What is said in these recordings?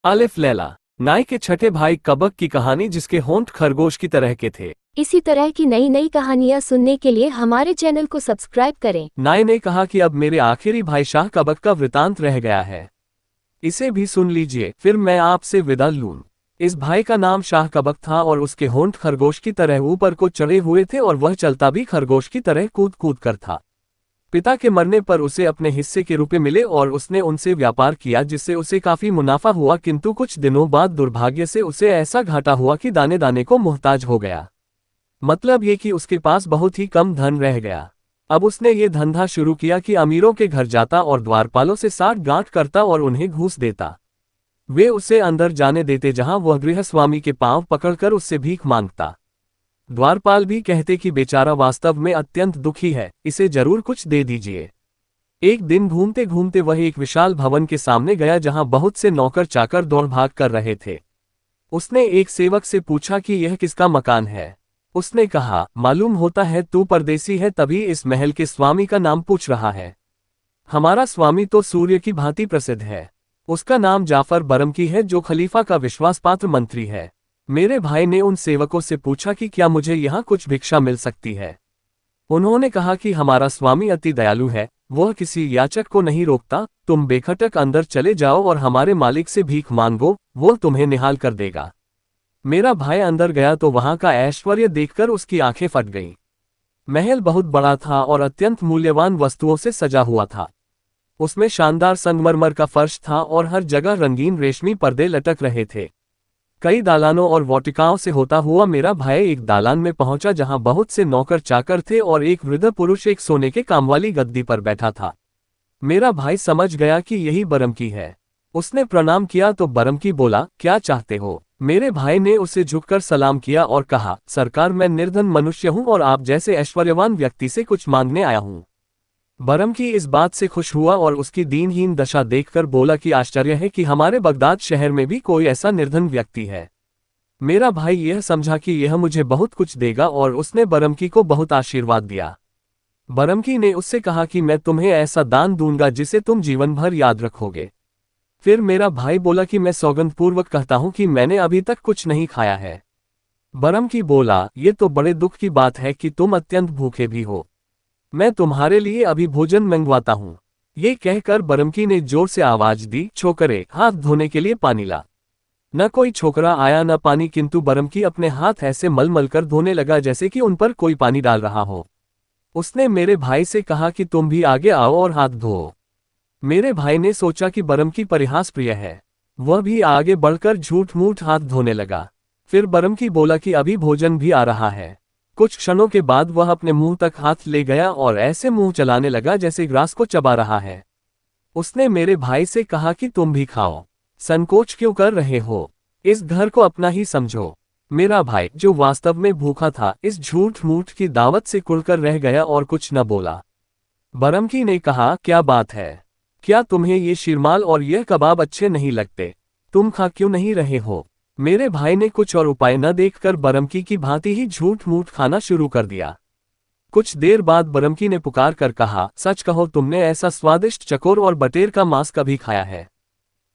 अलिफ लैला। नाय के छठे भाई कबक की कहानी जिसके होंठ खरगोश की तरह के थे। इसी तरह की नई नई कहानियाँ सुनने के लिए हमारे चैनल को सब्सक्राइब करें। नाय ने कहा कि अब मेरे आखिरी भाई शाह कबक का वृतांत रह गया है, इसे भी सुन लीजिए, फिर मैं आपसे विदा लूं। इस भाई का नाम शाह कबक था और उसके होंठ खरगोश की तरह ऊपर को चढ़े हुए थे और वह चलता भी खरगोश की तरह कूद कूद कर था। पिता के मरने पर उसे अपने हिस्से के रुपए मिले और उसने उनसे व्यापार किया जिससे उसे काफी मुनाफा हुआ, किंतु कुछ दिनों बाद दुर्भाग्य से उसे ऐसा घाटा हुआ कि दाने दाने को मोहताज हो गया। मतलब ये कि उसके पास बहुत ही कम धन रह गया। अब उसने ये धंधा शुरू किया कि अमीरों के घर जाता और द्वारपालों से साठ गांठ करता और उन्हें घूस देता। वे उसे अंदर जाने देते जहां वह गृहस्वामी के पांव पकड़कर उससे भीख मांगता। द्वारपाल भी कहते कि बेचारा वास्तव में अत्यंत दुखी है, इसे जरूर कुछ दे दीजिए। एक दिन घूमते घूमते वह एक विशाल भवन के सामने गया जहां बहुत से नौकर चाकर दौड़ भाग कर रहे थे। उसने एक सेवक से पूछा कि यह किसका मकान है। उसने कहा, मालूम होता है तू परदेसी है, तभी इस महल के स्वामी का नाम पूछ रहा है। हमारा स्वामी तो सूर्य की भांति प्रसिद्ध है। उसका नाम जाफर बरमकी है जो खलीफा का विश्वासपात्र मंत्री है। मेरे भाई ने उन सेवकों से पूछा कि क्या मुझे यहाँ कुछ भिक्षा मिल सकती है। उन्होंने कहा कि हमारा स्वामी अति दयालु है, वह किसी याचक को नहीं रोकता, तुम बेखटक अंदर चले जाओ और हमारे मालिक से भीख मांगो, वो तुम्हें निहाल कर देगा। मेरा भाई अंदर गया तो वहां का ऐश्वर्य देखकर उसकी आंखें फट गईं। महल बहुत बड़ा था और अत्यंत मूल्यवान वस्तुओं से सजा हुआ था। उसमें शानदार संगमरमर का फर्श था और हर जगह रंगीन रेशमी पर्दे लटक रहे थे। कई दालानों और वाटिकाओं से होता हुआ मेरा भाई एक दालान में पहुंचा जहां बहुत से नौकर चाकर थे और एक वृद्ध पुरुष एक सोने के काम वाली गद्दी पर बैठा था। मेरा भाई समझ गया कि यही बरमकी है। उसने प्रणाम किया तो बरमकी बोला, क्या चाहते हो। मेरे भाई ने उसे झुककर सलाम किया और कहा, सरकार मैं निर्धन मनुष्य हूं और आप जैसे ऐश्वर्यवान व्यक्ति से कुछ मांगने आया हूं। बरमकी इस बात से खुश हुआ और उसकी दीनहीन दशा देखकर बोला कि आश्चर्य है कि हमारे बगदाद शहर में भी कोई ऐसा निर्धन व्यक्ति है। मेरा भाई यह समझा कि यह मुझे बहुत कुछ देगा और उसने बरमकी को बहुत आशीर्वाद दिया। बरमकी ने उससे कहा कि मैं तुम्हें ऐसा दान दूंगा जिसे तुम जीवन भर याद रखोगे। फिर मेरा भाई बोला कि मैं सौगंधपूर्वक कहता हूं कि मैंने अभी तक कुछ नहीं खाया है। बरमकी बोला, ये तो बड़े दुख की बात है कि तुम अत्यंत भूखे भी हो। मैं तुम्हारे लिए अभी भोजन मंगवाता हूँ। ये कहकर बरमकी ने जोर से आवाज दी, छोकरे हाथ धोने के लिए पानी ला। न कोई छोकरा आया न पानी, किंतु बरमकी अपने हाथ ऐसे मलमल कर धोने लगा जैसे कि उन पर कोई पानी डाल रहा हो। उसने मेरे भाई से कहा कि तुम भी आगे आओ और हाथ धो। मेरे भाई ने सोचा कि बरमकी परिहास प्रिय है, वह भी आगे बढ़कर झूठ मूठ हाथ धोने लगा। फिर बरमकी बोला कि अभी भोजन भी आ रहा है। कुछ क्षणों के बाद वह अपने मुंह तक हाथ ले गया और ऐसे मुंह चलाने लगा जैसे ग्रास को चबा रहा है। उसने मेरे भाई से कहा कि तुम भी खाओ, संकोच क्यों कर रहे हो, इस घर को अपना ही समझो। मेरा भाई जो वास्तव में भूखा था इस झूठ मूठ की दावत से कुढ़कर रह गया और कुछ न बोला। बरमकी ने कहा, क्या बात है, क्या तुम्हें ये शीरमाल और यह कबाब अच्छे नहीं लगते, तुम खा क्यों नहीं रहे हो। मेरे भाई ने कुछ और उपाय न देखकर बरमकी की भांति ही झूठ मूठ खाना शुरू कर दिया। कुछ देर बाद बरमकी ने पुकार कर कहा, सच कहो तुमने ऐसा स्वादिष्ट चकोर और बटेर का मांस कभी खाया है।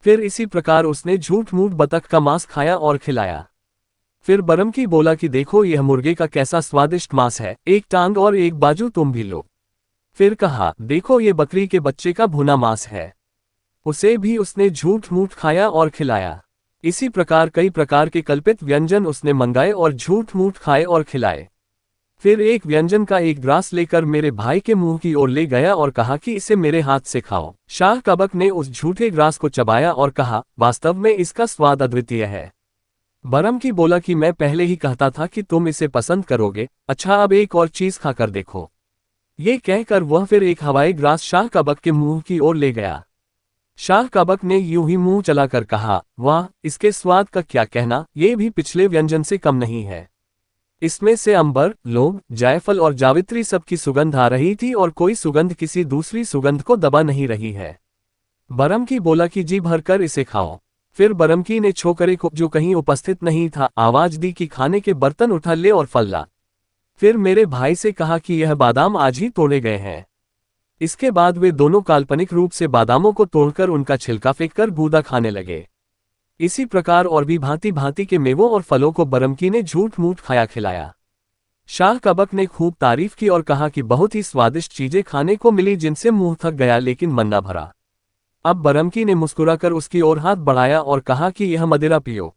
फिर इसी प्रकार उसने झूठ मूठ बतख का मांस खाया और खिलाया। फिर बरमकी बोला कि देखो यह मुर्गे का कैसा स्वादिष्ट मांस है, एक टांग और एक बाजू तुम भी लो। फिर कहा, देखो ये बकरी के बच्चे का भुना मांस है, उसे भी उसने झूठ मूठ खाया और खिलाया। इसी प्रकार कई प्रकार के कल्पित व्यंजन उसने मंगाए और झूठ मूठ खाए और खिलाए। फिर एक व्यंजन का एक ग्रास लेकर मेरे भाई के मुंह की ओर ले गया और कहा कि इसे मेरे हाथ से खाओ। शाह कबक ने उस झूठे ग्रास को चबाया और कहा, वास्तव में इसका स्वाद अद्वितीय है। बरमकी बोला कि मैं पहले ही कहता था कि तुम इसे पसंद करोगे, अच्छा अब एक और चीज खाकर देखो। ये कहकर वह फिर एक हवाई ग्रास शाह कबक के मुंह की ओर ले गया। शाह कबक ने यूं ही मुंह चलाकर कहा, वाह, इसके स्वाद का क्या कहना, ये भी पिछले व्यंजन से कम नहीं है। इसमें से अंबर, लौंग, जायफल और जावित्री सब की सुगंध आ रही थी और कोई सुगंध किसी दूसरी सुगंध को दबा नहीं रही है। बरमकी बोला कि जी भरकर इसे खाओ। फिर बरमकी ने छोकरे को जो कहीं उपस्थित नहीं था आवाज दी कि खाने के बर्तन उठा ले और फल ला। फिर मेरे भाई से कहा कि यह बादाम आज ही तोड़े गए हैं। इसके बाद वे दोनों काल्पनिक रूप से बादामों को तोड़कर उनका छिलका फेंककर गूदा खाने लगे। इसी प्रकार और भी भांति भांति के मेवों और फलों को बरमकी ने झूठ मूठ खाया खिलाया। शाह कबक ने खूब तारीफ की और कहा कि बहुत ही स्वादिष्ट चीजें खाने को मिली जिनसे मुंह थक गया लेकिन मन न भरा। अब बरमकी ने मुस्कुराकर उसकी ओर हाथ बढ़ाया और कहा कि यह मदिरा पियो।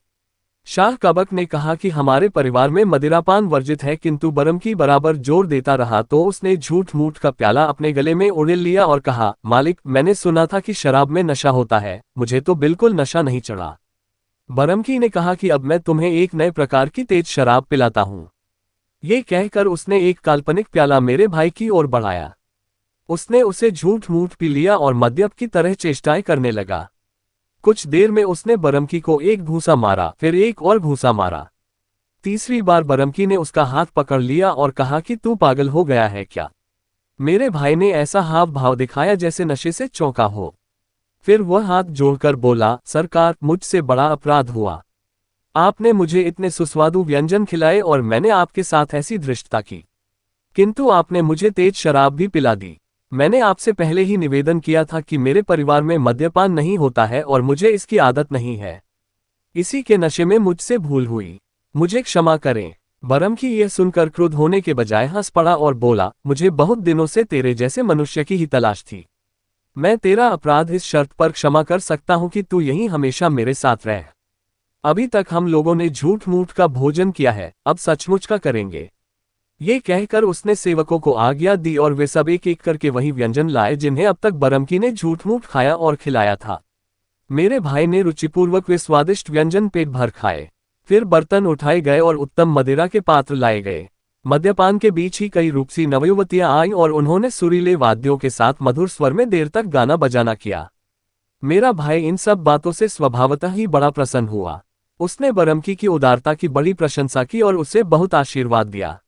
शाह कबक ने कहा कि हमारे परिवार में मदिरापान वर्जित है, किंतु बरमकी बराबर जोर देता रहा तो उसने झूठ मूठ का प्याला अपने गले में उड़ेल लिया और कहा, मालिक, मैंने सुना था कि शराब में नशा होता है, मुझे तो बिल्कुल नशा नहीं चढ़ा। बरमकी ने कहा कि अब मैं तुम्हें एक नए प्रकार की तेज शराब पिलाता हूं। ये कहकर उसने एक काल्पनिक प्याला मेरे भाई की ओर बढ़ाया। उसने उसे झूठ मूठ पी लिया और मद्यप की तरह चेष्टाएं करने लगा। कुछ देर में उसने बरमकी को एक घूंसा मारा, फिर एक और घूंसा मारा। तीसरी बार बरमकी ने उसका हाथ पकड़ लिया और कहा कि तू पागल हो गया है क्या? मेरे भाई ने ऐसा हाव भाव दिखाया जैसे नशे से चौंका हो। फिर वह हाथ जोड़कर बोला, सरकार, मुझसे बड़ा अपराध हुआ। आपने मुझे इतने सुस्वादु व्यंजन खिलाए और मैंने आपके साथ ऐसी धृष्टता की, किंतु आपने मुझे तेज शराब भी पिला दी। मैंने आपसे पहले ही निवेदन किया था कि मेरे परिवार में मद्यपान नहीं होता है और मुझे इसकी आदत नहीं है। इसी के नशे में मुझसे भूल हुई, मुझे क्षमा करें। बरमकी यह सुनकर क्रुद्ध होने के बजाय हंस पड़ा और बोला, मुझे बहुत दिनों से तेरे जैसे मनुष्य की ही तलाश थी। मैं तेरा अपराध इस शर्त पर क्षमा कर सकता हूं कि तू यहीं हमेशा मेरे साथ रह। अभी तक हम लोगों ने झूठ मूठ का भोजन किया है, अब सचमुच का करेंगे। ये कहकर उसने सेवकों को आज्ञा दी और वे सब एक एक करके वही व्यंजन लाए जिन्हें अब तक बरमकी ने झूठ मूठ खाया और खिलाया था। मेरे भाई ने रुचिपूर्वक वे स्वादिष्ट व्यंजन पेट भर खाए। फिर बर्तन उठाए गए और उत्तम मदिरा के पात्र लाए गए। मद्यपान के बीच ही कई रूपसी नवयुवतियां आईं और उन्होंने सुरीले वाद्यों के साथ मधुर स्वर में देर तक गाना बजाना किया। मेरा भाई इन सब बातों से स्वभावतः ही बड़ा प्रसन्न हुआ। उसने बरमकी की उदारता की बड़ी प्रशंसा की और उसे बहुत आशीर्वाद दिया।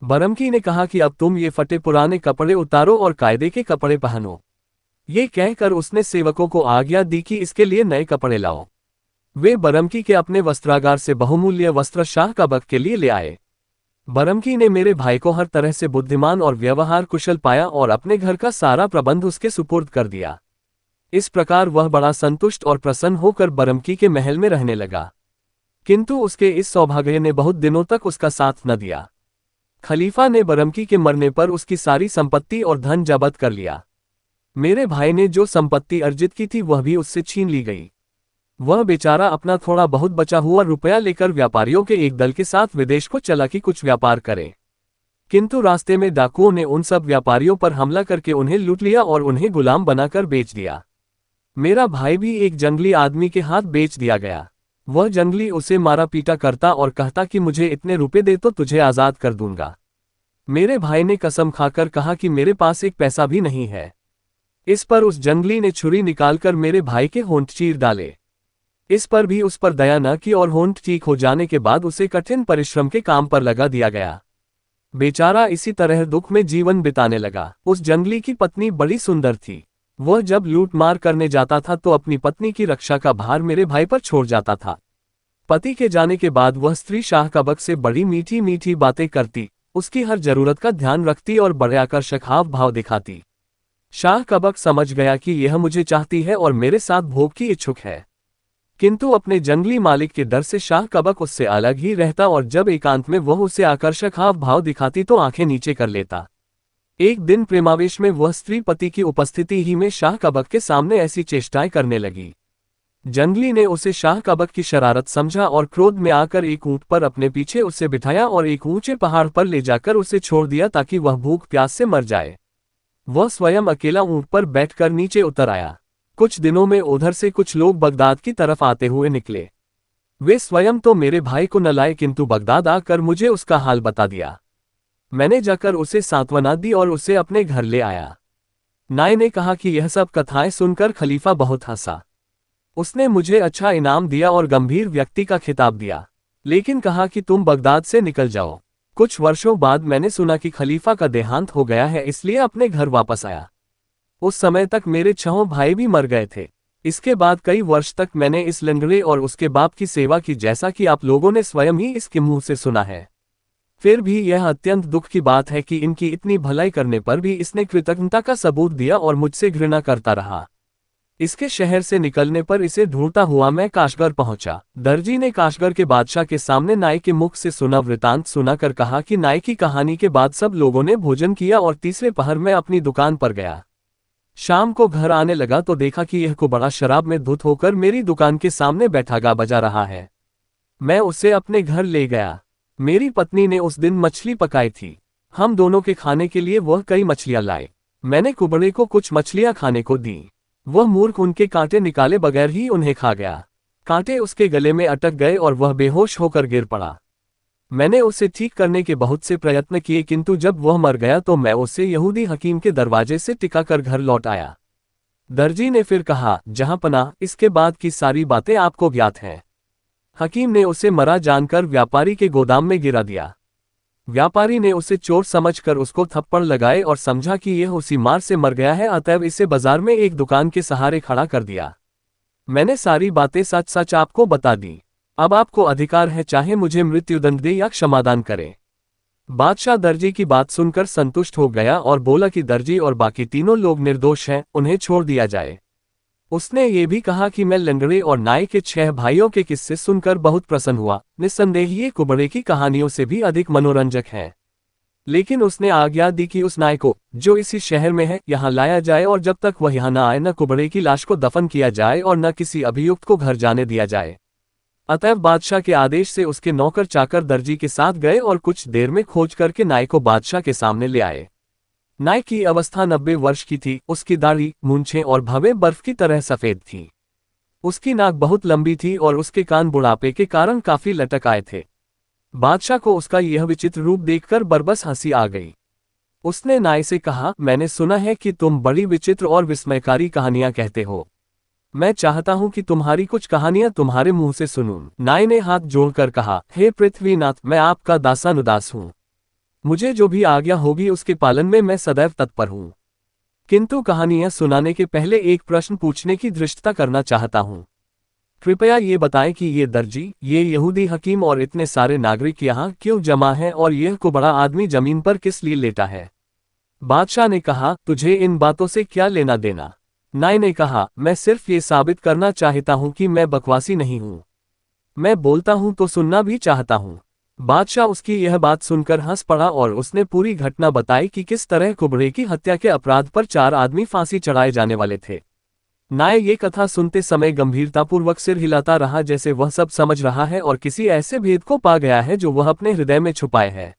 बरमकी ने कहा कि अब तुम ये फटे पुराने कपड़े उतारो और कायदे के कपड़े पहनो। ये कहकर उसने सेवकों को आज्ञा दी कि इसके लिए नए कपड़े लाओ। वे बरमकी के अपने वस्त्रागार से बहुमूल्य वस्त्र शाह कबक के लिए ले आए। बरमकी ने मेरे भाई को हर तरह से बुद्धिमान और व्यवहार कुशल पाया और अपने घर का सारा प्रबंध उसके सुपुर्द कर दिया। इस प्रकार वह बड़ा संतुष्ट और प्रसन्न होकर बरमकी के महल में रहने लगा। किंतु उसके इस सौभाग्य ने बहुत दिनों तक उसका साथ न दिया। खलीफा ने बरमकी के मरने पर उसकी सारी संपत्ति और धन जब्त कर लिया। मेरे भाई ने जो संपत्ति अर्जित की थी वह भी उससे छीन ली गई। वह बेचारा अपना थोड़ा बहुत बचा हुआ रुपया लेकर व्यापारियों के एक दल के साथ विदेश को चला कि कुछ व्यापार करे, किंतु रास्ते में डाकुओं ने उन सब व्यापारियों पर हमला करके उन्हें लूट लिया और उन्हें गुलाम बनाकर बेच दिया। मेरा भाई भी एक जंगली आदमी के हाथ बेच दिया गया। वह जंगली उसे मारा पीटा करता और कहता कि मुझे इतने रुपए दे तो तुझे आजाद कर दूंगा। मेरे भाई ने कसम खाकर कहा कि मेरे पास एक पैसा भी नहीं है। इस पर उस जंगली ने छुरी निकालकर मेरे भाई के होंठ चीर डाले। इस पर भी उस पर दया न की और होंठ ठीक हो जाने के बाद उसे कठिन परिश्रम के काम पर लगा दिया गया। बेचारा इसी तरह दुख में जीवन बिताने लगा। उस जंगली की पत्नी बड़ी सुंदर थी। वह जब लूट मार करने जाता था तो अपनी पत्नी की रक्षा का भार मेरे भाई पर छोड़ जाता था। पति के जाने के बाद वह स्त्री शाह कबक से बड़ी मीठी मीठी बातें करती, उसकी हर जरूरत का ध्यान रखती और बड़े आकर्षक हाव भाव दिखाती। शाह कबक समझ गया कि यह मुझे चाहती है और मेरे साथ भोग की इच्छुक है, किंतु अपने जंगली मालिक के डर से शाह कबक उससे अलग ही रहता और जब एकांत में वह उसे आकर्षक हाव भाव दिखाती तो आंखें नीचे कर लेता। एक दिन प्रेमावेश में वह स्त्री पति की उपस्थिति ही में शाह कबक के सामने ऐसी चेष्टाएं करने लगी। जंगली ने उसे शाह कबक की शरारत समझा और क्रोध में आकर एक ऊंट पर अपने पीछे उसे बिठाया और एक ऊंचे पहाड़ पर ले जाकर उसे छोड़ दिया ताकि वह भूख प्यास से मर जाए। वह स्वयं अकेला ऊंट पर बैठकर नीचे उतर आया। कुछ दिनों में उधर से कुछ लोग बगदाद की तरफ आते हुए निकले। वे स्वयं तो मेरे भाई को न लाए किंतु बगदाद आकर मुझे उसका हाल बता दिया। मैंने जाकर उसे सांत्वना दी और उसे अपने घर ले आया। नाय ने कहा कि यह सब कथाएं सुनकर खलीफा बहुत हंसा। उसने मुझे अच्छा इनाम दिया और गंभीर व्यक्ति का खिताब दिया, लेकिन कहा कि तुम बगदाद से निकल जाओ। कुछ वर्षों बाद मैंने सुना कि खलीफा का देहांत हो गया है, इसलिए अपने घर वापस आया। उस समय तक मेरे 6 भाई भी मर गए थे। इसके बाद कई वर्ष तक मैंने इस लंगड़े और उसके बाप की सेवा की, जैसा कि आप लोगों ने स्वयं ही इसके मुंह से सुना है। फिर भी यह अत्यंत दुख की बात है कि इनकी इतनी भलाई करने पर भी इसने कृतज्ञता का सबूत दिया और मुझसे घृणा करता रहा। इसके शहर से निकलने पर इसे ढूंढता हुआ मैं काशगर पहुंचा। दर्जी ने काशगर के बादशाह के सामने नाई के मुख से सुना वृतांत सुनाकर कहा कि नाई की कहानी के बाद सब लोगों ने भोजन किया और तीसरे पहर में अपनी दुकान पर गया। शाम को घर आने लगा तो देखा कि यह को बड़ा शराब में धुत होकर मेरी दुकान के सामने बैठा गा बजा रहा है। मैं उसे अपने घर ले गया। मेरी पत्नी ने उस दिन मछली पकाई थी। हम दोनों के खाने के लिए वह कई मछलियां लाए। मैंने कुबड़े को कुछ मछलियां खाने को दी। वह मूर्ख उनके कांटे निकाले बगैर ही उन्हें खा गया। कांटे उसके गले में अटक गए और वह बेहोश होकर गिर पड़ा। मैंने उसे ठीक करने के बहुत से प्रयत्न किए, किंतु जब वह मर गया तो मैं उसे यहूदी हकीम के दरवाजे से टिकाकर घर लौट आया। दर्जी ने फिर कहा, जहां पनाह, इसके बाद की सारी बातें आपको ज्ञात हैं। हकीम ने उसे मरा जानकर व्यापारी के गोदाम में गिरा दिया। व्यापारी ने उसे चोर समझकर उसको थप्पड़ लगाए और समझा कि यह उसी मार से मर गया है, अतएव इसे बाजार में एक दुकान के सहारे खड़ा कर दिया। मैंने सारी बातें सच सच आपको बता दी। अब आपको अधिकार है चाहे मुझे मृत्युदंड दे या क्षमादान करे। बादशाह दर्जी की बात सुनकर संतुष्ट हो गया और बोला कि दर्जी और बाकी तीनों लोग निर्दोष हैं, उन्हें छोड़ दिया जाए। उसने ये भी कहा कि मैं लंगड़े और नाई के 6 भाइयों के किस्से सुनकर बहुत प्रसन्न हुआ। निस्संदेह ये कुबड़े की कहानियों से भी अधिक मनोरंजक है। लेकिन उसने आज्ञा दी कि उस नाई को, जो इसी शहर में है, यहाँ लाया जाए और जब तक वह यहाँ न आए न कुबड़े की लाश को दफन किया जाए और न किसी अभियुक्त को घर जाने दिया जाए। अतएव बादशाह के आदेश से उसके नौकर चाकर दर्जी के साथ गए और कुछ देर में खोज करके नाई को बादशाह के सामने ले आए। नाई की अवस्था 90 वर्ष की थी। उसकी दाढ़ी, मूंछें और भवें बर्फ की तरह सफेद थीं। उसकी नाक बहुत लंबी थी और उसके कान बुढ़ापे के कारण काफी लटक आए थे। बादशाह को उसका यह विचित्र रूप देखकर बरबस हंसी आ गई। उसने नाई से कहा, मैंने सुना है कि तुम बड़ी विचित्र और विस्मयकारी कहानियां कहते हो। मैं चाहता हूं कि तुम्हारी कुछ कहानियां तुम्हारे मुंह से सुनूं। नाई ने हाथ जोड़कर कहा, हे पृथ्वीनाथ, मैं आपका दासानुदास हूं। मुझे जो भी आज्ञा होगी उसके पालन में मैं सदैव तत्पर हूं। किंतु कहानियां सुनाने के पहले एक प्रश्न पूछने की धृष्टता करना चाहता हूं। कृपया ये बताएं कि ये दर्जी, ये यहूदी हकीम और इतने सारे नागरिक यहाँ क्यों जमा हैं और यह को बड़ा आदमी जमीन पर किस लिए लेटा है? बादशाह ने कहा, तुझे इन बातों से क्या लेना देना? नाई ने कहा, मैं सिर्फ ये साबित करना चाहता हूं कि मैं बकवासी नहीं हूं। मैं बोलता हूं तो सुनना भी चाहता हूं। बादशाह उसकी यह बात सुनकर हंस पड़ा और उसने पूरी घटना बताई कि किस तरह कुबड़े की हत्या के अपराध पर 4 आदमी फांसी चढ़ाए जाने वाले थे। नाई ये कथा सुनते समय गंभीरतापूर्वक सिर हिलाता रहा, जैसे वह सब समझ रहा है और किसी ऐसे भेद को पा गया है जो वह अपने हृदय में छुपाए है।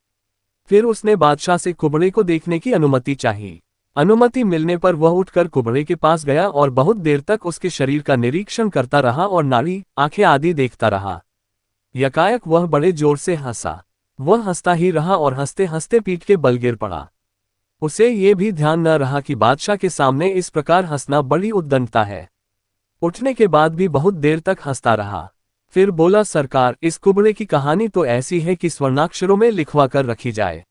फिर उसने बादशाह से कुबड़े को देखने की अनुमति चाही। अनुमति मिलने पर वह उठकर कुबड़े के पास गया और बहुत देर तक उसके शरीर का निरीक्षण करता रहा और नाड़ी, आंखें आदि देखता रहा। यकायक वह बड़े जोर से हंसा। वह हंसता ही रहा और हंसते हंसते पीठ के बल गिर पड़ा। उसे ये भी ध्यान न रहा कि बादशाह के सामने इस प्रकार हंसना बड़ी उद्दंडता है। उठने के बाद भी बहुत देर तक हंसता रहा। फिर बोला, सरकार, इस कुबड़े की कहानी तो ऐसी है कि स्वर्णाक्षरों में लिखवा कर रखी जाए।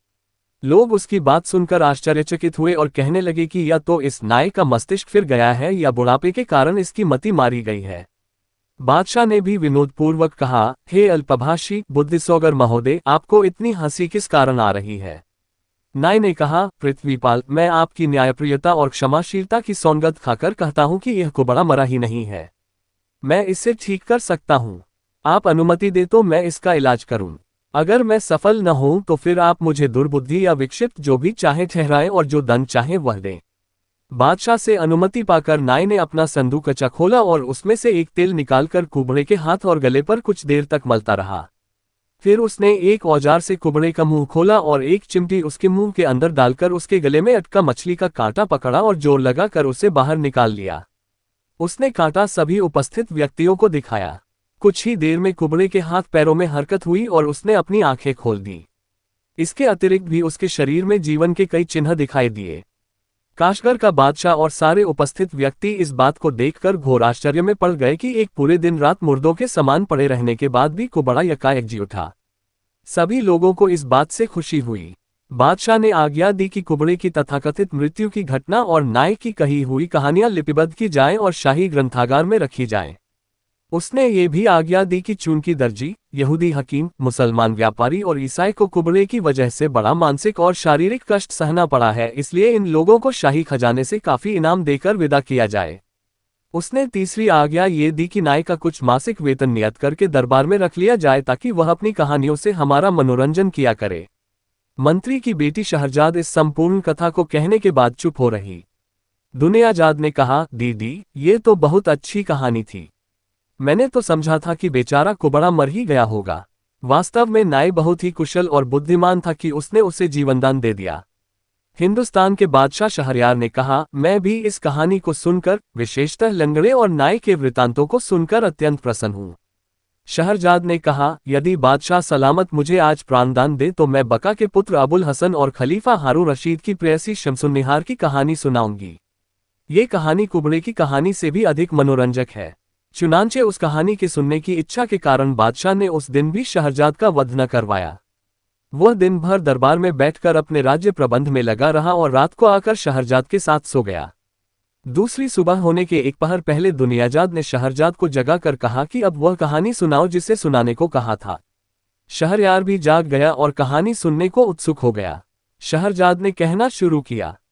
लोग उसकी बात सुनकर आश्चर्यचकित हुए और कहने लगे कि या तो इस नाई का मस्तिष्क फिर गया है या बुढ़ापे के कारण इसकी मति मारी गई है। बादशाह ने भी विनोदपूर्वक कहा, हे अल्पभाषी बुद्धिसोगर महोदय, आपको इतनी हंसी किस कारण आ रही है? नाई ने कहा, पृथ्वीपाल, मैं आपकी न्यायप्रियता और क्षमाशीलता की सौगंध खाकर कहता हूं कि यह को बड़ा मरा ही नहीं है। मैं इसे ठीक कर सकता हूं। आप अनुमति दे तो मैं इसका इलाज करूं। अगर मैं सफल न हूं तो फिर आप मुझे दुर्बुद्धि या विक्षिप्त जो भी चाहे ठहराएं और जो दंड चाहे वह दें। बादशाह से अनुमति पाकर नाई ने अपना संदूकचा खोला और उसमें से एक तेल निकालकर कुबड़े के हाथ और गले पर कुछ देर तक मलता रहा। फिर उसने एक औजार से कुबड़े का मुंह खोला और एक चिमटी उसके मुंह के अंदर डालकर उसके गले में अटका मछली का कांटा पकड़ा और जोर लगाकर उसे बाहर निकाल लिया। उसने कांटा सभी उपस्थित व्यक्तियों को दिखाया। कुछ ही देर में कुबड़े के हाथ पैरों में हरकत हुई और उसने अपनी आंखें खोल दी। इसके अतिरिक्त भी उसके शरीर में जीवन के कई चिन्ह दिखाई दिए। काशगर का बादशाह और सारे उपस्थित व्यक्ति इस बात को देखकर घोर आश्चर्य में पड़ गए कि एक पूरे दिन रात मुर्दों के समान पड़े रहने के बाद भी कुबड़ा यकायक जी उठा। सभी लोगों को इस बात से खुशी हुई। बादशाह ने आज्ञा दी कि कुबड़े की तथाकथित मृत्यु की घटना और नाई की कही हुई कहानियां लिपिबद्ध की जाएं और शाही ग्रंथागार में रखी जाएं। उसने ये भी आज्ञा दी कि चूंकि दर्जी, यहूदी हकीम, मुसलमान व्यापारी और ईसाई को कुबड़े की वजह से बड़ा मानसिक और शारीरिक कष्ट सहना पड़ा है, इसलिए इन लोगों को शाही खजाने से काफी इनाम देकर विदा किया जाए। उसने तीसरी आज्ञा ये दी कि नाई का कुछ मासिक वेतन नियत करके दरबार में रख लिया जाए ताकि वह अपनी कहानियों से हमारा मनोरंजन किया करे। मंत्री की बेटी शहरजाद इस संपूर्ण कथा को कहने के बाद चुप हो रही। दुनियाजाद ने कहा, दीदी, ये तो बहुत अच्छी कहानी थी। मैंने तो समझा था कि बेचारा कुबड़ा मर ही गया होगा। वास्तव में नाई बहुत ही कुशल और बुद्धिमान था कि उसने उसे जीवनदान दे दिया। हिंदुस्तान के बादशाह शहरयार ने कहा, मैं भी इस कहानी को सुनकर, विशेषतः लंगड़े और नाई के वृतांतों को सुनकर अत्यंत प्रसन्न हूँ। शहरजाद ने कहा, यदि बादशाह सलामत मुझे आज प्राणदान दे तो मैं बका के पुत्र अबुल हसन और खलीफा हारून रशीद की प्रेयसी शमसुन्निहार की कहानी सुनाऊंगी। ये कहानी कुबड़े की कहानी से भी अधिक मनोरंजक है। चुनांचे उस कहानी के सुनने की इच्छा के कारण बादशाह ने उस दिन भी शहरजाद का वध न करवाया। वह दिन भर दरबार में बैठकर अपने राज्य प्रबंध में लगा रहा और रात को आकर शहरजाद के साथ सो गया। दूसरी सुबह होने के एक पहर पहले दुनियाजाद ने शहरजाद को जगाकर कहा कि अब वह कहानी सुनाओ जिसे सुनाने को कहा था। शहरयार भी जाग गया और कहानी सुनने को उत्सुक हो गया। शहरजाद ने कहना शुरू किया,